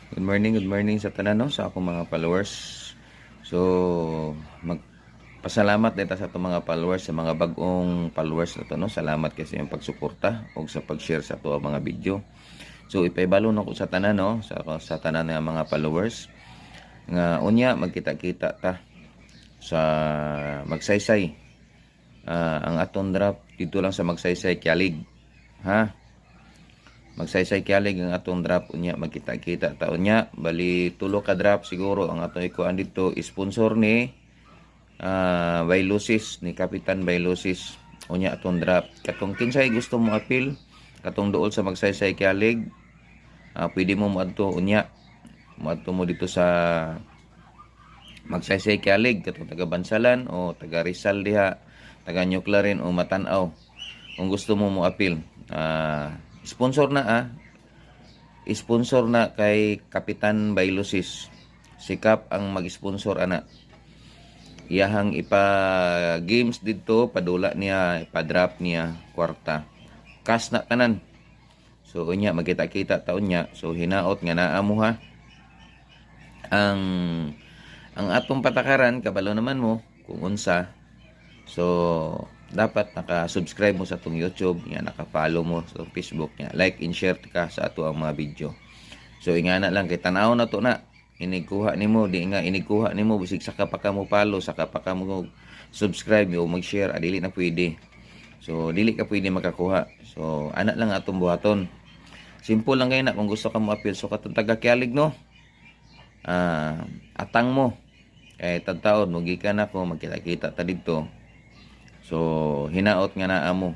Good morning sa tanan no, sa akong mga followers. So, magpasalamat dito sa atong mga followers, sa mga bagong followers na to no. Salamat kasi yung pagsuporta o sa pag-share sa to mga video. So, ipaibalo na ko sa tanan no, sa tanan ng mga followers nga unya magkita-kita ta sa Magsaysay. Ang atong draft dito lang sa Magsaysay Kialig. Ha? Magsaysay Kialig ang atong drop unya magkita-kita ta unya bali tulo ka drop siguro ang atong ikuan dito sponsor ni Bailusis ni Kapitan Bailusis unya atong drop katong kinsay gusto mo appeal katong duol sa Magsaysay Kialig pwede mo moadto unya moadto mo dito sa Magsaysay Kialig katong taga Bansalan o taga Rizal diha taga Nuclearin o Matanaw kung gusto mo mo appeal sponsor na kay Kapitan Bailusis. Sikap ang mag-sponsor ana. Iyahang ipa-games dito, padula niya, ipa-drop niya kwarta. Cash na tanan. So unya magkita-kita taon niya. So hinaot nga naa mo ha. Ang atong patakaran kabalo naman mo kung unsa. So dapat naka-subscribe mo sa atong YouTube, nga naka-follow mo sa Facebook, nga like and share ka sa ato ang mga video. So ingana lang kay tanaw na to na inikuha nimo di nga inikuha nimo bisig saka pa ka mo follow, saka pa ka mo subscribe o mag-share dili na pwede. So dili ka pwede makakuha. So ana lang atong buhaton. Simple lang kay na kung gusto ka mo appeal so katong taga Kialig no. Atang mo kay tadtaon mo gikan ako magkita-kita ta didto. So, hinaot nga naa mo.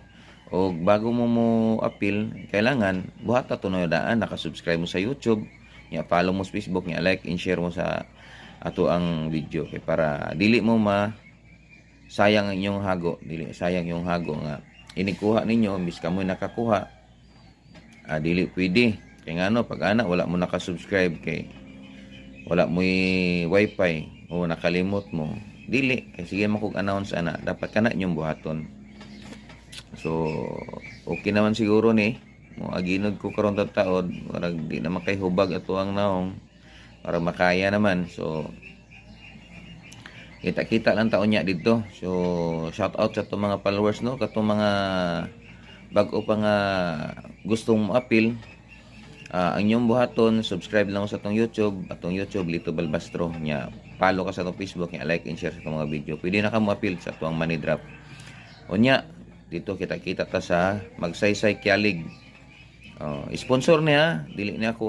O bago mo appeal, kailangan buhat ato na daan, nakasubscribe mo sa YouTube, nga follow mo sa Facebook, nga like and share mo sa ato ang video. Kaya para dili mo sayang inyong hago, dili sayang yung hago nga inikuha ninyo, imbis ka mo nakakuha, dili pwede. Kaya nga no, pag ana, wala mo nakasubscribe kay wala mo wifi o nakalimot mo, dili kay sige makog-announce ana dapat kana inyong buhaton. So okay naman siguro ni mo aginod ko karon taon para di na makahubag ato ang naong para makaya naman. So kita-kita lang taon niya dito. So shout out sa itong mga followers no, katong mga bag-o pa nga gustong appeal. Ang inyong buhaton, subscribe lang sa atong YouTube Lito Balbastro nya. Follow ka sa atong Facebook nya, like and share sa atong mga video. Pwede na ka mo appeal sa atong money drop. Unya, dito kita-kita ta sa Magsaysay Kialig. Sponsor niya, dili niya ako